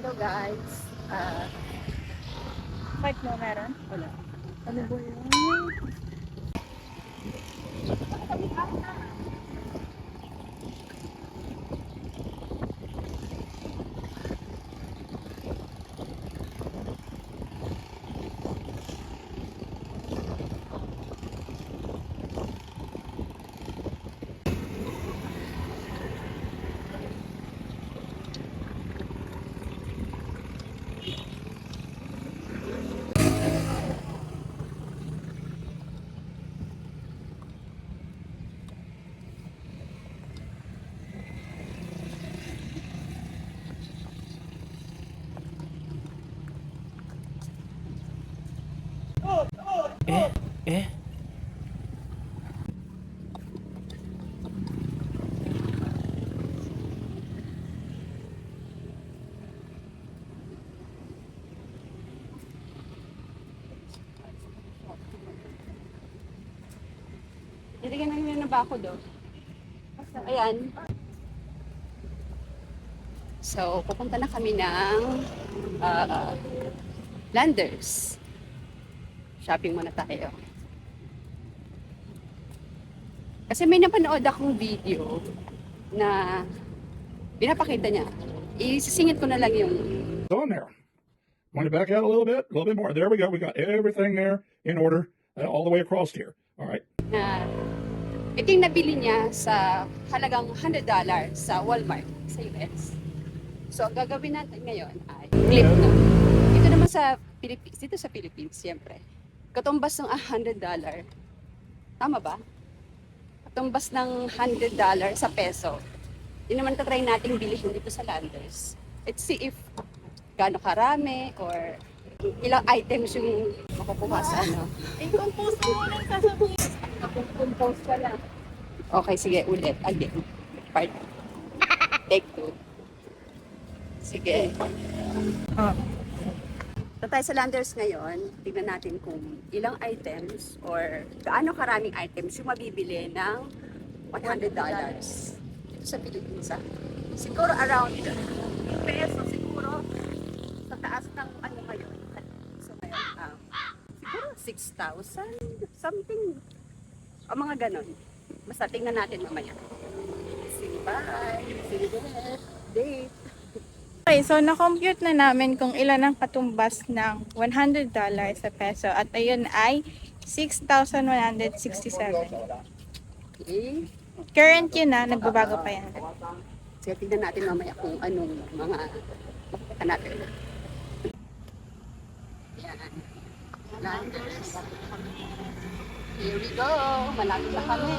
Hello guys. Fight mo meron? Wala. Ano ba yun? Eh? Nilagyan na yun ng bako do. Ayan. So, pupunta na kami ng Landers. Shopping muna tayo. Kasi may napanood akong video na pinapakita niya. Isisingit ko na lang yung On there. Want to back out a little bit more. There we go. We got everything there in order all the way across here. All right. na ito yung nabili niya sa halagang $100 sa Walmart sa US. So, ang gagawin natin ngayon ay flip no. Ito naman sa Philippines, dito sa Philippines, siyempre. Katumbas ng $100. Tama ba? Katumbas ng $100 sa peso. Yun naman tatry natin bilhin dito sa Landers. Let's see if gaano karami or ilang items yung makukuha sa ano. I-compose mo lang sasabihin. Compose ka lang. Okay, sige, ulit. Again. Part. Take 2. Sige. So tayo sa Landers ngayon, tignan natin kung ilang items or gaano karaming items yung mabibili ng $100 dito sa Pilipinas. Siguro around peso, siguro sa taas ng ano ngayon. So ngayon, siguro 6,000 something. O mga ganon. Basta tingnan natin mamaya. Sige, bye. Sige, date. Okay, so na-compute na namin kung ilan ang katumbas ng $100 sa peso at ayun ay 6,167. Okay. Current yun na, nagbabago pa yan. Sige, tingnan natin mamaya kung anong mga makikita natin. Yan. Landers. Here we go. Malapit na kami.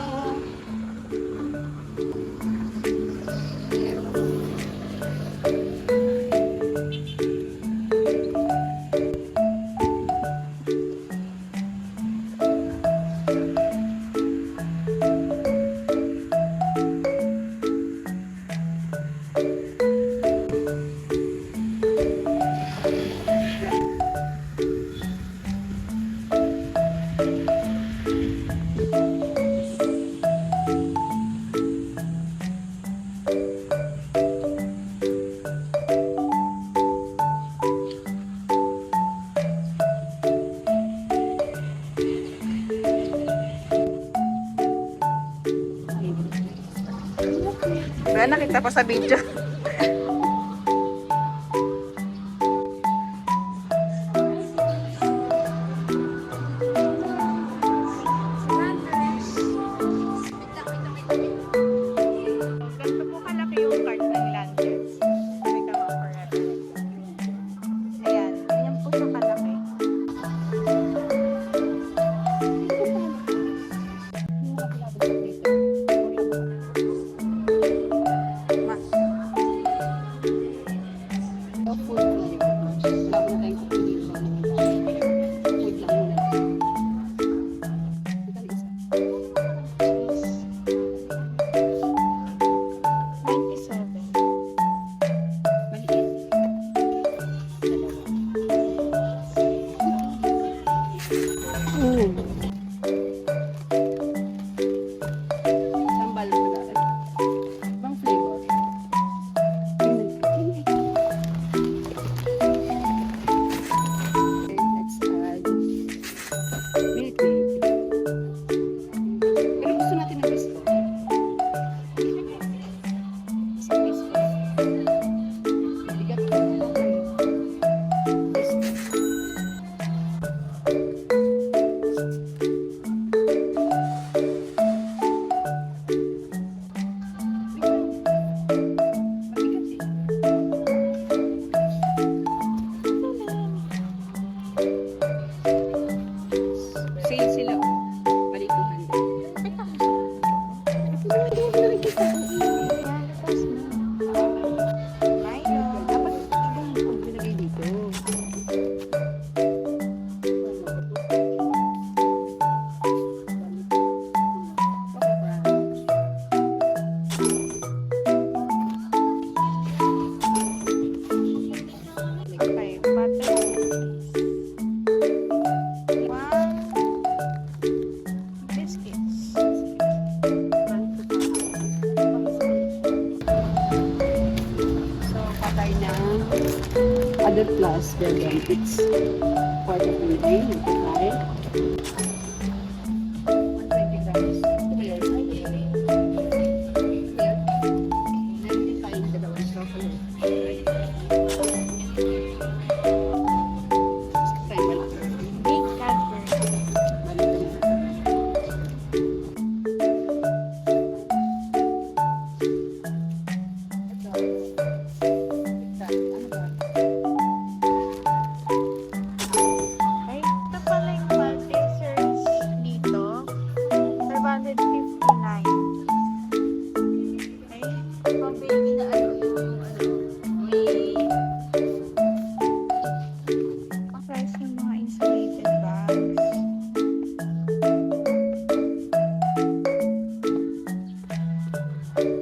Wala, nakita ko sa video. Ganito po kalaki yung cart ng Landers. May gawa for reference. Ayan, ganyan po siya kalaki. tayo ng Adult Plus version. It's part of the day. Okay. 120 grams. Clear. Clear. Meron din tayong dalawang chocolate. Gusto tayo malaki. Big Cadbury. Malaki na. Ito. Ano ba? Ay, ito pala yung Maltesers dito. 559. Ay, Pang baby na yung may ang price ng mga insulated bags. Okay.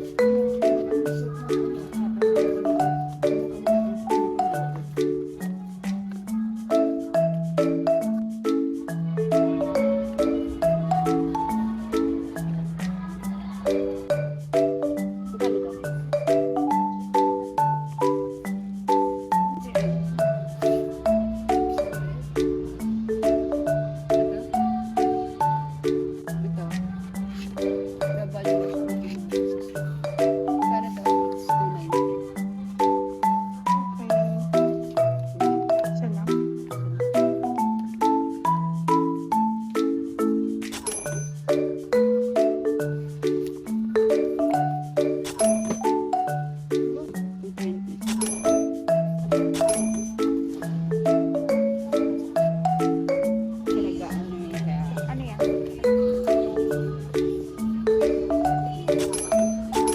Isa lang. Ano yan?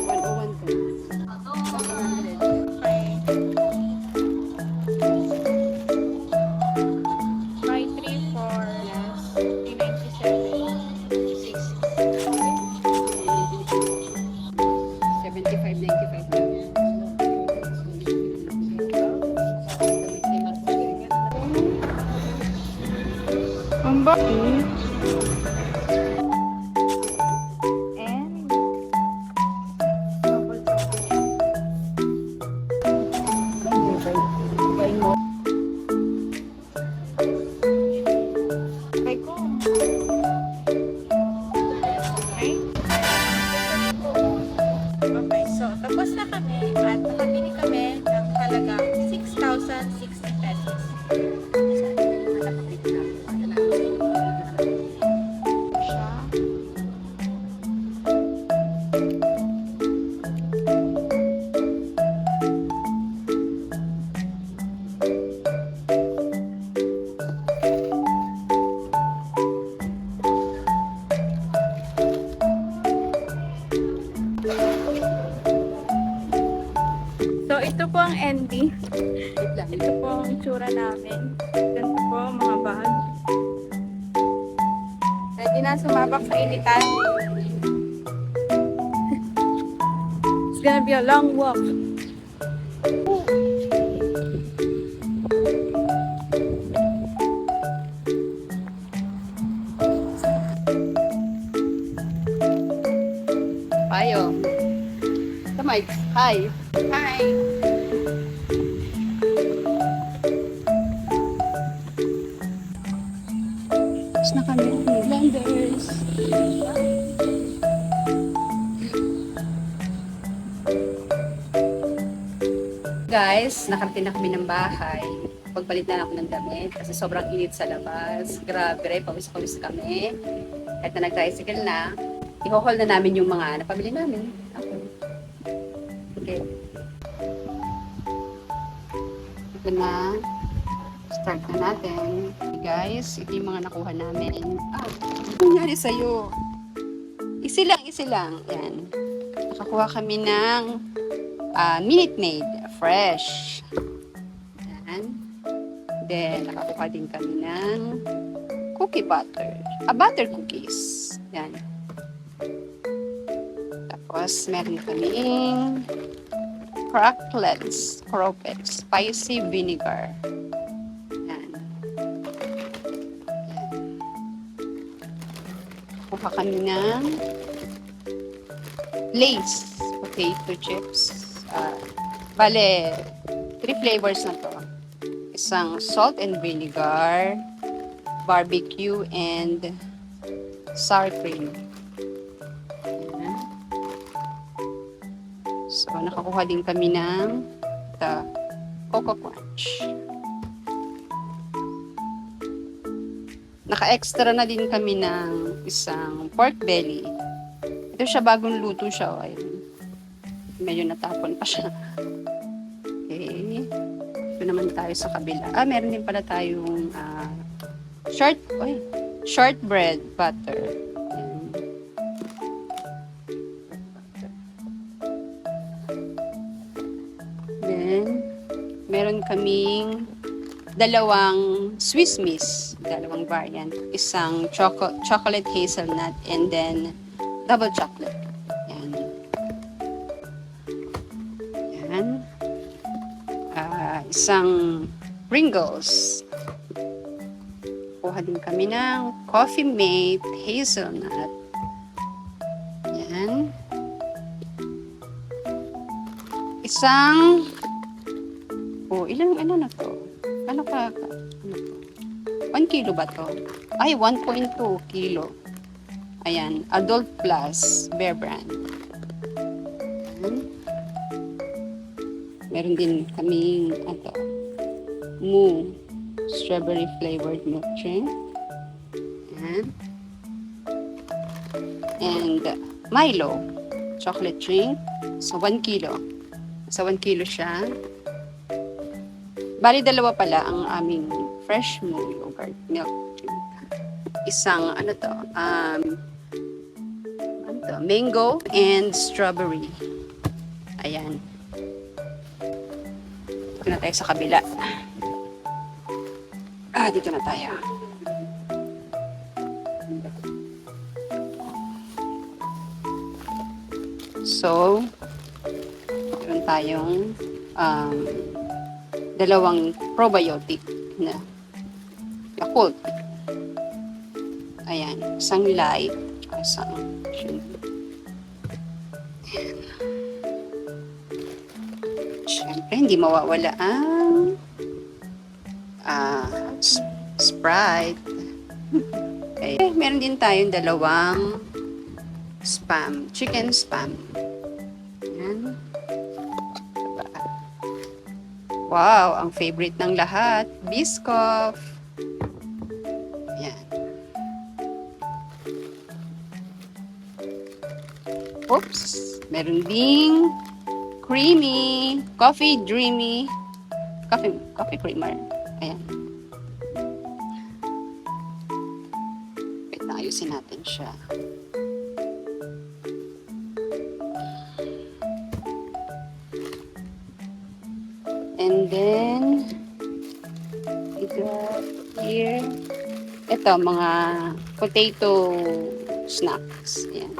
101 Okay. Buy 3 for 397. 75, 95. Ang bakit? And double chocolate. Try ko. Okay? Okay, so tapos na kami at nakabili kami ng halagang 6,060 pesos. Siya. So, ito po ang ending. Ito po ang itsura namin. Ganito po mga bag. Ready na sumabak sa initan. It's gonna be a long walk. Payo. Kamay. Hi. Hi! Tapos na kami. Blenders. Guys, nakarating na kami ng bahay. Pagpalit na ako ng damit kasi sobrang init sa labas. Grabe rin, pawis-pawis kami. Kahit na nag-tricycle na, i-haul na namin yung mga napabili namin. Okay. Okay. Ito na. Start na natin. Okay, guys, ito yung mga nakuha namin. Ano nangyari sa'yo? Easy lang. Yan. Nakakuha kami ng Minute Maid Fresh. Yan. Then, nakakuha din kami ng cookie butter. Butter cookies. Yan. Tapos, meron kaming cracklets, croquettes, spicy vinegar. Yan. Kuha kami ng Lay's potato chips. Bale, 3 flavors na to. Isang salt and vinegar, barbecue, and sour cream. Ayan. So, nakakuha din kami ng the Coco Crunch. Naka-extra na din kami ng isang pork belly. Ito siya, bagong luto siya. Oh, ayun. Medyo natapon pa siya. Okay. Ito naman tayo sa kabila. Meron din pala tayong shortbread butter. Ayan. Then, meron kaming dalawang Swiss Miss, dalawang variant. Isang chocolate hazelnut and then double chocolate. Yan. Yan. Isang Pringles. Kuha din kami ng Coffee Mate hazelnut. Yan. Isang ilang ano na to? Ano to? 1 kilo ba to? Ay, 1.2 kilo. Ayan, Adult Plus, Bear Brand. Ayan. Meron din kaming, Moo, strawberry flavored milk drink. Ayan. And Milo, chocolate drink. So, 1 kilo. So, 1 kilo siya. Bali, dalawa pala ang aming fresh Moo yogurt milk drink. Isang, mango and strawberry. Ayan. Dito na tayo sa kabila. Dito na tayo. So, meron tayong dalawang probiotic na Yakult. Ayan. Isang light. Isang Siyempre, hindi mawawala ang Sprite. Okay. Meron din tayong dalawang chicken spam. Ayan. Wow, ang favorite ng lahat, Biscoff. Ayan. Oops, meron ding creamy, coffee creamer. Ayan. Wait, ayusin natin siya. And then, we got here, ito, mga potato snacks. Ayan.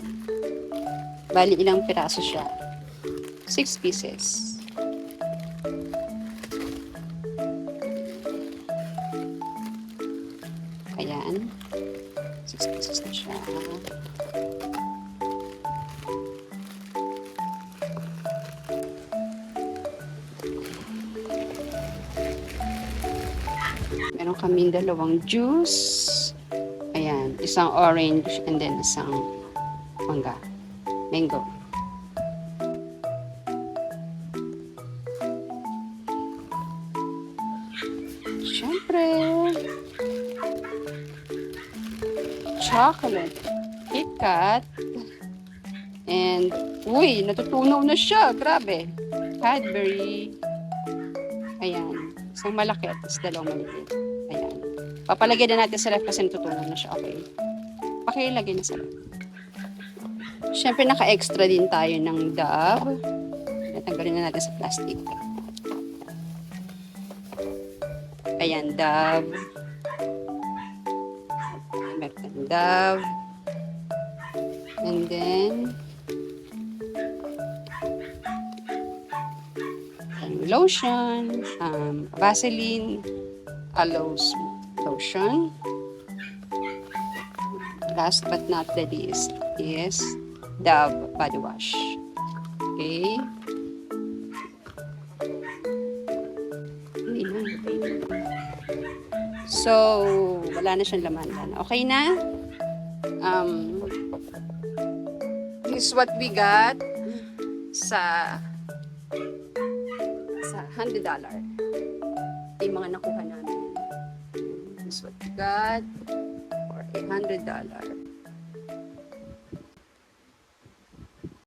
Bali, ilang piraso siya? 6 pieces. Ayan. 6 pieces na siya. Meron kaming dalawang juice. Ayan. Isang orange and then isang mango. Siyempre, chocolate, KitKat, and, natutunaw na siya, grabe, Cadbury, ayan, isang malaki at dalawang maliit, ayan, papalagay na natin sa ref kasi natutunaw na siya, okay, pakilagay na sa ref. Siyempre, naka-extra din tayo ng Dove, natanggalin na natin sa plastic. Ayan, Dove. Meron Dove. And then, lotion, Vaseline, aloes lotion. Last but not the least is Dove body wash. Okay. So, wala na siyang laman. Okay na? This is what we got sa $100. Yung mga nakuha namin. This is what we got for $100.